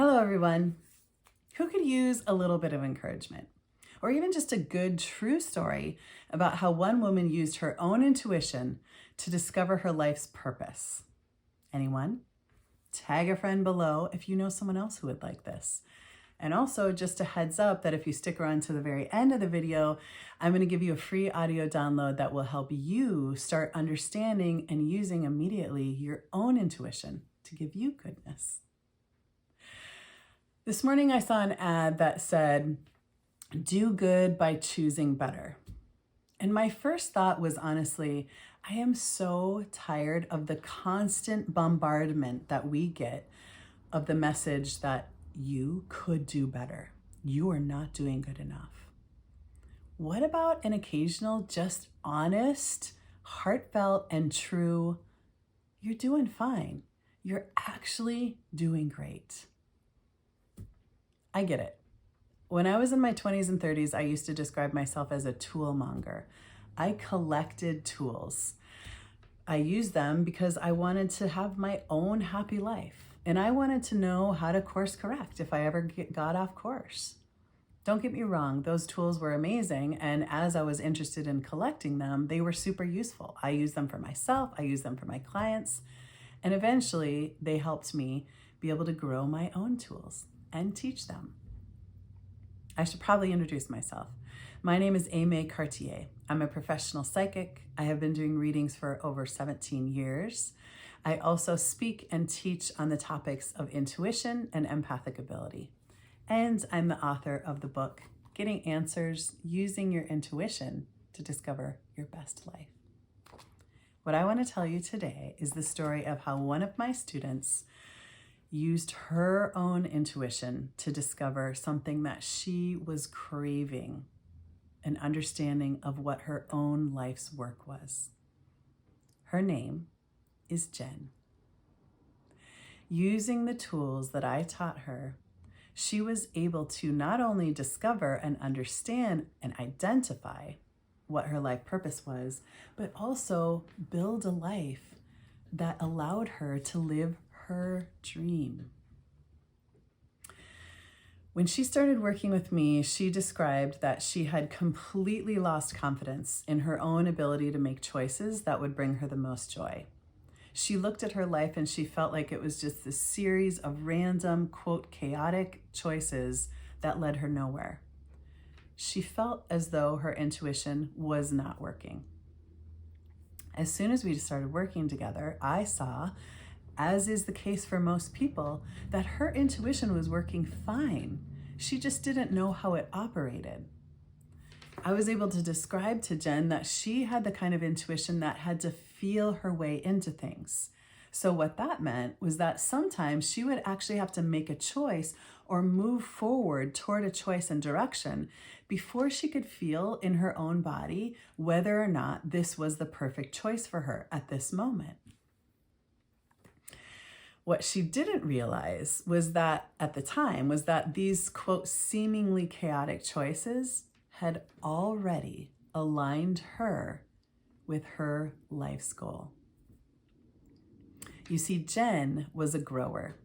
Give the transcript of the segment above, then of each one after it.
Hello, everyone. Who could use a little bit of encouragement? Or even just a good, true story about how one woman used her own intuition to discover her life's purpose? Anyone? Tag a friend below if you know someone else who would like this. And also, just a heads up that if you stick around to the very end of the video, I'm going to give you a free audio download that will help you start understanding and using immediately your own intuition to give you goodness. This morning I saw an ad that said, "Do good by choosing better." And my first thought was, honestly, I am so tired of the constant bombardment that we get of the message that you could do better. You are not doing good enough. What about an occasional, just honest, heartfelt, and true, "You're doing fine. You're actually doing great"? I get it. When I was in my 20s and 30s, I used to describe myself as a tool monger. I collected tools. I used them because I wanted to have my own happy life. And I wanted to know how to course correct if I ever got off course. Don't get me wrong, those tools were amazing. And as I was interested in collecting them, they were super useful. I used them for myself, I used them for my clients. And eventually they helped me be able to grow my own tools and teach them. I should probably introduce myself. My name is Aimee Cartier. I'm a professional psychic. I have been doing readings for over 17 years. I also speak and teach on the topics of intuition and empathic ability. And I'm the author of the book, Getting Answers Using Your Intuition to Discover Your Best Life. What I want to tell you today is the story of how one of my students used her own intuition to discover something that she was craving, an understanding of what her own life's work was. Her name is Jen. Using the tools that I taught her, she was able to not only discover and understand and identify what her life purpose was, but also build a life that allowed her to live her dream. When she started working with me, she described that she had completely lost confidence in her own ability to make choices that would bring her the most joy. She looked at her life and she felt like it was just this series of random, quote, chaotic choices that led her nowhere. She felt as though her intuition was not working. As soon as we started working together, I saw, as is the case for most people, that her intuition was working fine. She just didn't know how it operated. I was able to describe to Jen that she had the kind of intuition that had to feel her way into things. So what that meant was that sometimes she would actually have to make a choice or move forward toward a choice and direction before she could feel in her own body whether or not this was the perfect choice for her at this moment. What she didn't realize was that at the time was that these, quote, seemingly chaotic choices had already aligned her with her life's goal. You see, Jen was a grower.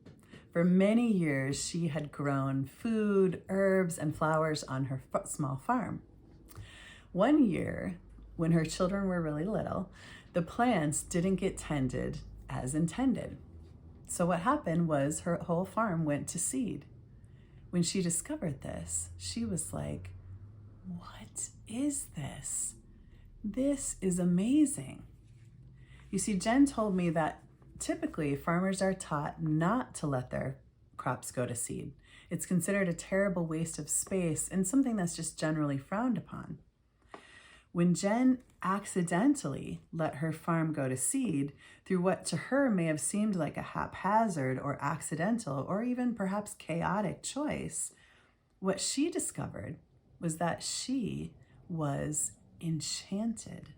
For many years, she had grown food, herbs, and flowers on her small farm. One year, when her children were really little, the plants didn't get tended as intended. So what happened was her whole farm went to seed. When she discovered this, she was like, "What is this? This is amazing." You see, Jen told me that typically farmers are taught not to let their crops go to seed. It's considered a terrible waste of space and something that's just generally frowned upon. When Jen accidentally let her farm go to seed through what to her may have seemed like a haphazard or accidental or even perhaps chaotic choice, what she discovered was that she was enchanted.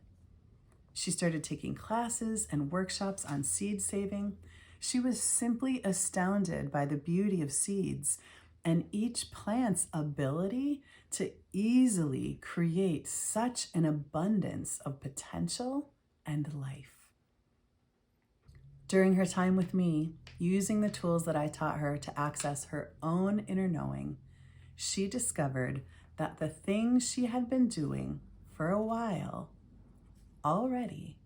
She started taking classes and workshops on seed saving. She was simply astounded by the beauty of seeds and each plant's ability to easily create such an abundance of potential and life. During her time with me, using the tools that I taught her to access her own inner knowing, she discovered that the things she had been doing for a while already,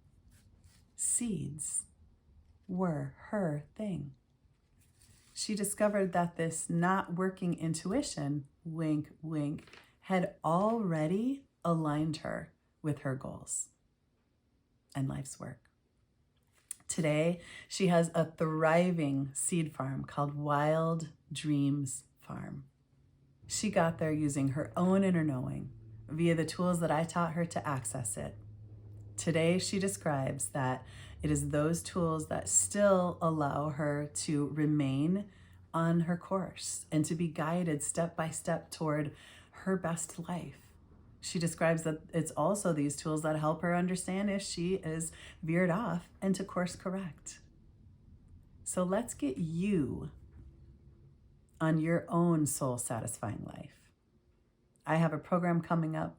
seeds, were her thing. She discovered that this not working intuition, wink, wink, had already aligned her with her goals and life's work. Today, she has a thriving seed farm called Wild Dreams Farm. She got there using her own inner knowing via the tools that I taught her to access it. Today, she describes that it is those tools that still allow her to remain on her course and to be guided step by step toward her best life. She describes that it's also these tools that help her understand if she is veered off and to course correct. So let's get you on your own soul satisfying life. I have a program coming up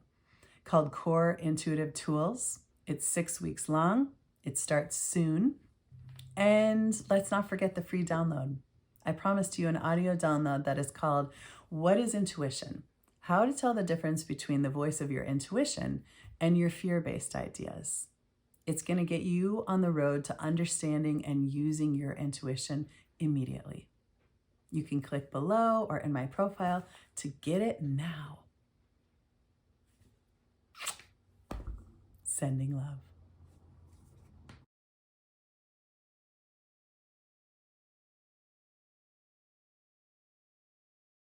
called Core Intuitive Tools. It's 6 weeks long. It starts soon. And let's not forget the free download. I promised you an audio download that is called What is Intuition? How to tell the difference between the voice of your intuition and your fear-based ideas. It's going to get you on the road to understanding and using your intuition immediately. You can click below or in my profile to get it now. Sending love.